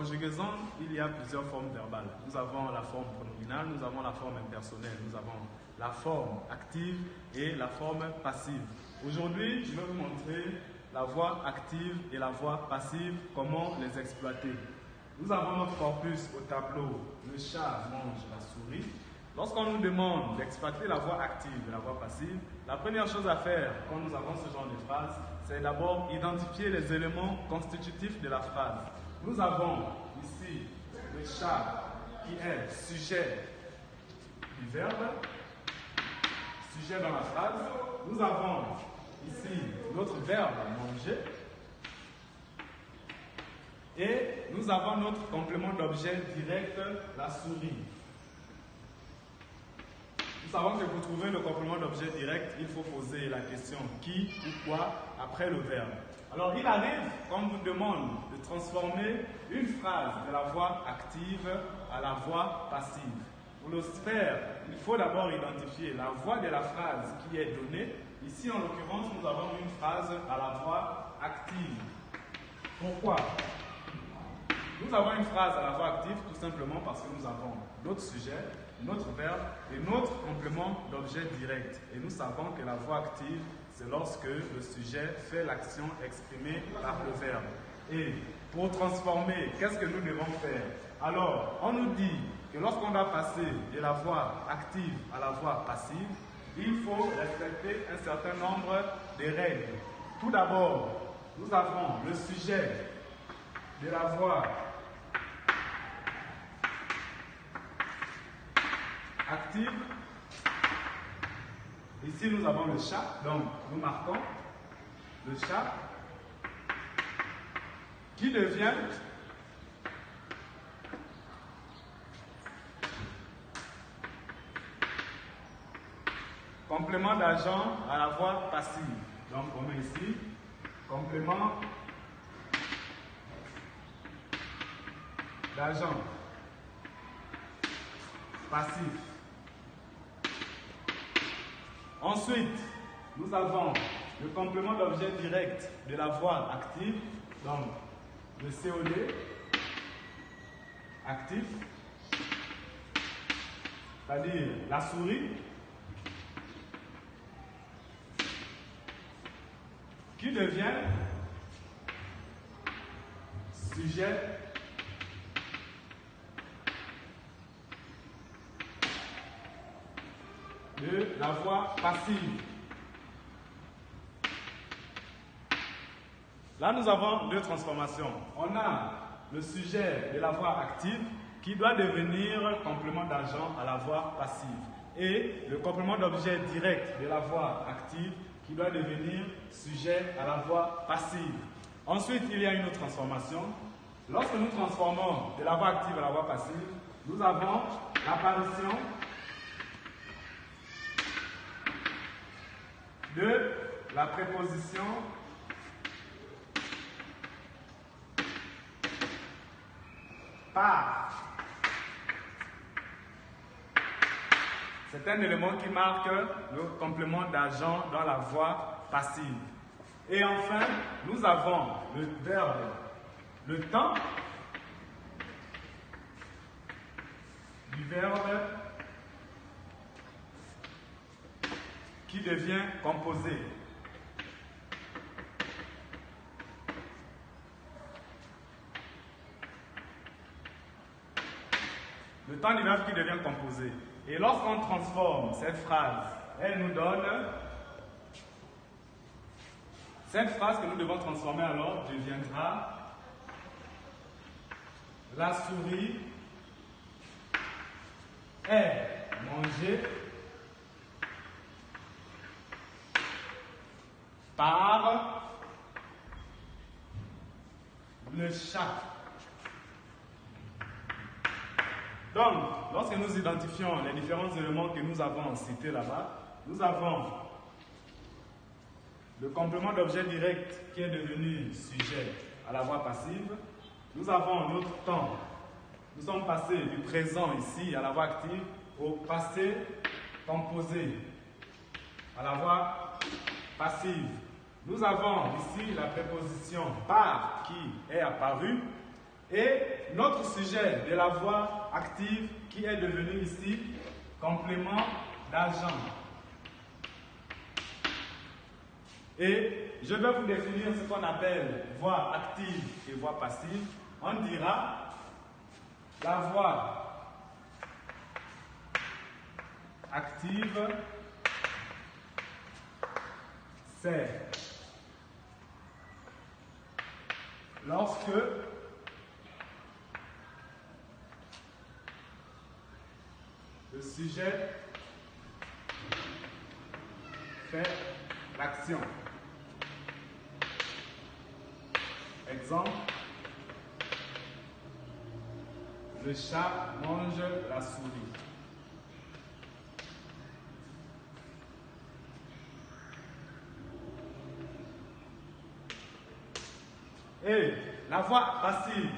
conjugaison, il y a plusieurs formes verbales. Nous avons la forme pronominale, nous avons la forme impersonnelle, nous avons la forme active et la forme passive. Aujourd'hui, je vais vous montrer la voix active et la voix passive, comment les exploiter. Nous avons notre corpus au tableau, le chat mange la souris. Lorsqu'on nous demande d'exploiter la voix active et la voix passive, la première chose à faire quand nous avons ce genre de phrase, c'est d'abord identifier les éléments constitutifs de la phrase. Nous avons ici le chat qui est sujet du verbe, sujet dans la phrase. Nous avons ici notre verbe manger et nous avons notre complément d'objet direct, la souris. Nous savons que pour trouver le complément d'objet direct, il faut poser la question qui ou quoi après le verbe. Alors il arrive qu'on vous demande de transformer une phrase de la voix active à la voix passive. Pour le faire, il faut d'abord identifier la voix de la phrase qui est donnée. Ici, en l'occurrence, nous avons une phrase à la voix active. Pourquoi? Nous avons une phrase à la voix active tout simplement parce que nous avons notre sujet, notre verbe et notre complément d'objet direct. Et nous savons que la voix active, c'est lorsque le sujet fait l'action exprimée par le verbe. Et pour transformer, qu'est-ce que nous devons faire? Alors, on nous dit que lorsqu'on doit passer de la voix active à la voix passive, il faut respecter un certain nombre de règles. Tout d'abord, nous avons le sujet de la voix active. Ici, nous avons le chat, donc nous marquons le chat qui devient complément d'agent à la voix passive. Donc, on met ici complément d'agent passif. Ensuite, nous avons le complément d'objet direct de la voix active, donc le COD actif, c'est-à-dire la souris, qui devient sujet de la voix passive. Là, nous avons deux transformations. On a le sujet de la voix active qui doit devenir complément d'agent à la voix passive. Et le complément d'objet direct de la voix active qui doit devenir sujet à la voix passive. Ensuite, il y a une autre transformation. Lorsque nous transformons de la voix active à la voix passive, nous avons l'apparition de la préposition par. C'est un élément qui marque le complément d'agent dans la voix passive. Et enfin, nous avons le verbe, le temps du verbe qui devient composé. Le temps du verbe qui devient composé. Et lorsqu'on transforme cette phrase, elle nous donne... Cette phrase que nous devons transformer alors deviendra la souris est mangée par le chat. Donc, lorsque nous identifions les différents éléments que nous avons cités là-bas, nous avons le complément d'objet direct qui est devenu sujet à la voix passive. Nous avons notre temps. Nous sommes passés du présent ici à la voix active au passé composé à la voix passive. Nous avons ici la préposition par qui est apparue Et notre sujet de la voix active qui est devenu ici complément d'agent. Et je vais vous définir ce qu'on appelle voix active et voix passive. On dira la voix active, c'est lorsque le sujet fait l'action. Exemple, le chat mange la souris. Et la voix passive.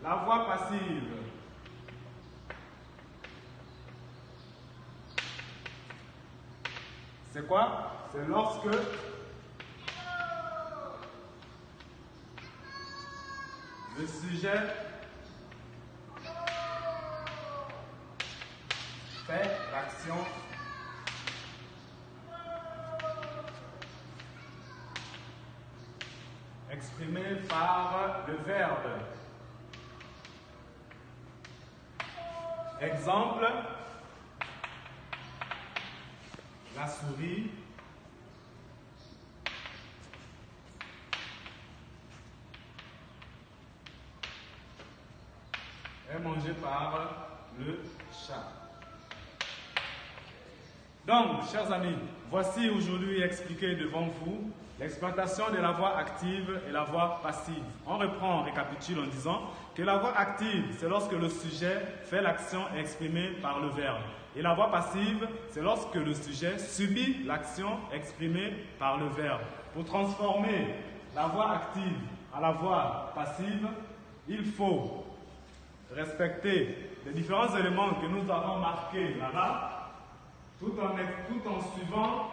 La voix passive. C'est quoi? C'est lorsque le sujet fait l'action exprimée par le verbe. Exemple, la souris est mangée par le chat. Donc, chers amis, voici aujourd'hui expliqué devant vous l'exploitation de la voix active et la voix passive. On reprend, on récapitule en disant que la voix active, c'est lorsque le sujet fait l'action exprimée par le verbe. Et la voix passive, c'est lorsque le sujet subit l'action exprimée par le verbe. Pour transformer la voix active à la voix passive, il faut respecter les différents éléments que nous avons marqués là-bas, tout en suivant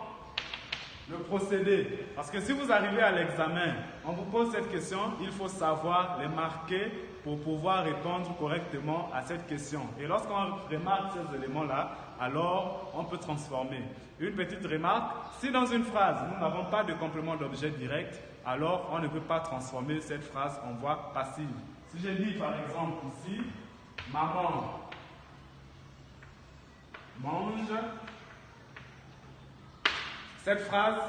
le procédé. Parce que si vous arrivez à l'examen, on vous pose cette question, il faut savoir les marquer pour pouvoir répondre correctement à cette question. Et lorsqu'on remarque ces éléments-là, alors on peut transformer. Une petite remarque, si dans une phrase, nous n'avons pas de complément d'objet direct, alors on ne peut pas transformer cette phrase en voix passive. Si je dis par exemple ici, maman mange, cette phrase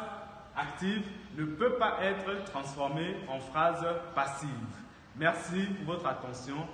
active ne peut pas être transformée en phrase passive. Merci pour votre attention.